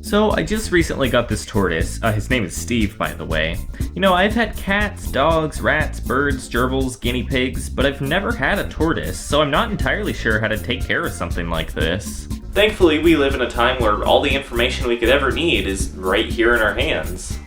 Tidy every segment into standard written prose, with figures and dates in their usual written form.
So I just recently got this tortoise. His name is Steve, by the way. You know, I've had cats, dogs, rats, birds, gerbils, guinea pigs, but I've never had a tortoise, so I'm not entirely sure how to take care of something like this. Thankfully, we live in a time where all the information we could ever need is right here in our hands.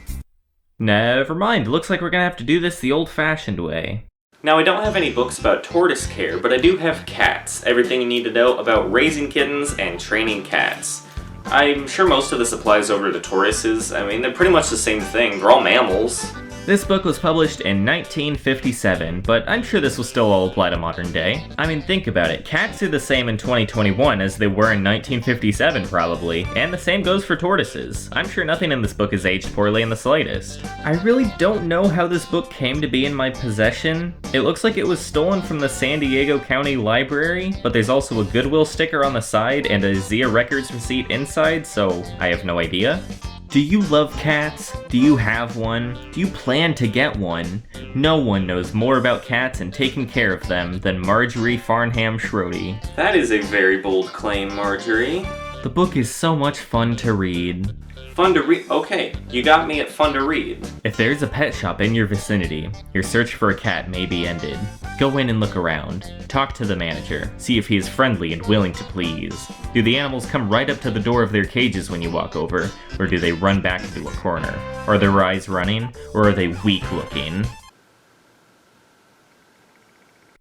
Never mind, looks like we're gonna have to do this the old-fashioned way. Now, I don't have any books about tortoise care, but I do have cats. Everything you need to know about raising kittens and training cats. I'm sure most of this applies over to tortoises. I mean, they're pretty much the same thing. They're all mammals. This book was published in 1957, but I'm sure this will still all apply to modern day. I mean, think about it. Cats are the same in 2021 as they were in 1957, probably, and the same goes for tortoises. I'm sure nothing in this book is aged poorly in the slightest. I really don't know how this book came to be in my possession. It looks like it was stolen from the San Diego County Library, but there's also a Goodwill sticker on the side and a Zia Records receipt inside, so I have no idea. Do you love cats? Do you have one? Do you plan to get one? No one knows more about cats and taking care of them than Marjorie Farnham Schrody. That is a very bold claim, Marjorie. The book is so much fun to read. Fun to read? Okay, you got me at fun to read. If there's a pet shop in your vicinity, your search for a cat may be ended. Go in and look around. Talk to the manager. See if he is friendly and willing to please. Do the animals come right up to the door of their cages when you walk over, or do they run back into a corner? Are their eyes running, or are they weak looking?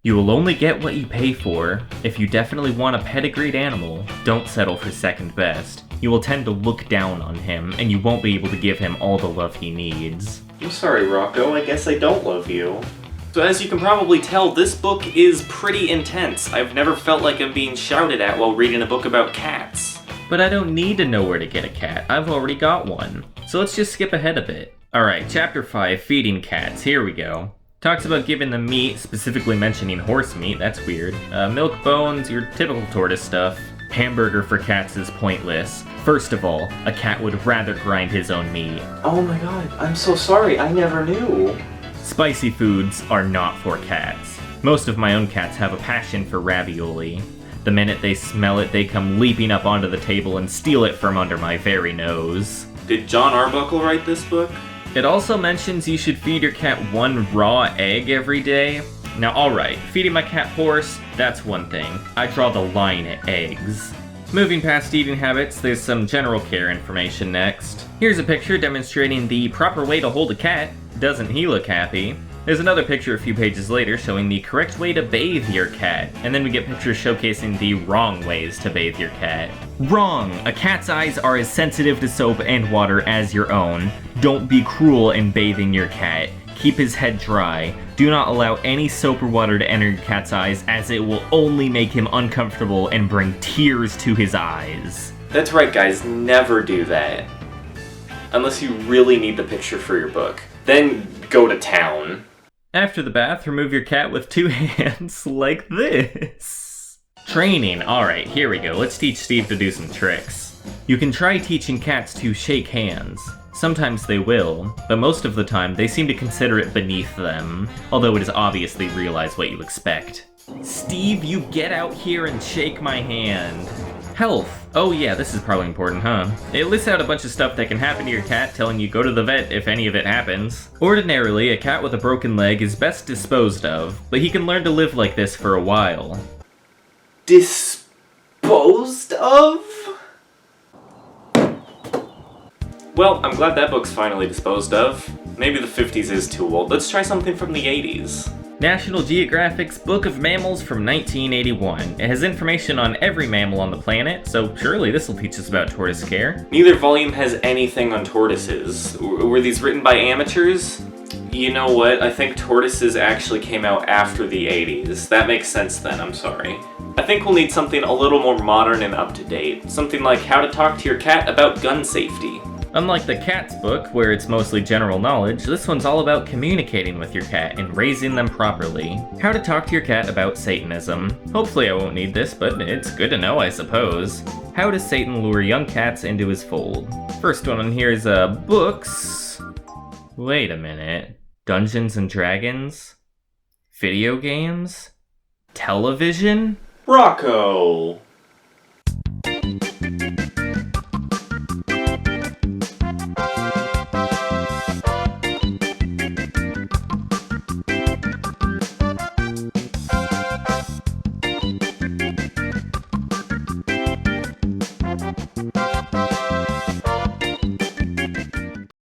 You will only get what you pay for. If you definitely want a pedigreed animal, don't settle for second best. You will tend to look down on him, and you won't be able to give him all the love he needs. I'm sorry, Rocco, I guess I don't love you. So as you can probably tell, this book is pretty intense. I've never felt like I'm being shouted at while reading a book about cats. But I don't need to know where to get a cat. I've already got one. So let's just skip ahead a bit. Alright, Chapter 5, Feeding Cats. Here we go. Talks about giving them meat, specifically mentioning horse meat, that's weird. Milk, bones, your typical tortoise stuff. Hamburger for cats is pointless. First of all, a cat would rather grind his own meat. Oh my god, I'm so sorry, I never knew. Spicy foods are not for cats. Most of my own cats have a passion for ravioli. The minute they smell it, they come leaping up onto the table and steal it from under my very nose. Did John Arbuckle write this book? It also mentions you should feed your cat one raw egg every day. Now alright, feeding my cat horse, that's one thing. I draw the line at eggs. Moving past eating habits, there's some general care information next. Here's a picture demonstrating the proper way to hold a cat. Doesn't he look happy? There's another picture a few pages later showing the correct way to bathe your cat, and then we get pictures showcasing the wrong ways to bathe your cat. Wrong! A cat's eyes are as sensitive to soap and water as your own. Don't be cruel in bathing your cat. Keep his head dry. Do not allow any soap or water to enter your cat's eyes, as it will only make him uncomfortable and bring tears to his eyes. That's right, guys, never do that. Unless you really need the picture for your book. Then go to town. After the bath, remove your cat with 2 hands like this. Training. Alright, here we go. Let's teach Steve to do some tricks. You can try teaching cats to shake hands. Sometimes they will, but most of the time they seem to consider it beneath them, although it is obvious they realize what you expect. Steve, you get out here and shake my hand. Health. Oh yeah, this is probably important, huh? It lists out a bunch of stuff that can happen to your cat, telling you go to the vet if any of it happens. Ordinarily, a cat with a broken leg is best disposed of, but he can learn to live like this for a while. Disposed of? Well, I'm glad that book's finally disposed of. Maybe the 50s is too old. Let's try something from the 80s. National Geographic's Book of Mammals from 1981. It has information on every mammal on the planet, so surely this will teach us about tortoise care. Neither volume has anything on tortoises. Were these written by amateurs? You know what? I think tortoises actually came out after the 80s. That makes sense then, I'm sorry. I think we'll need something a little more modern and up-to-date. Something like how to talk to your cat about gun safety. Unlike the cat's book, where it's mostly general knowledge, this one's all about communicating with your cat and raising them properly. How to talk to your cat about Satanism. Hopefully I won't need this, but it's good to know, I suppose. How does Satan lure young cats into his fold? First one on here is books. Wait a minute. Dungeons and Dragons? Video games? Television? Rocco!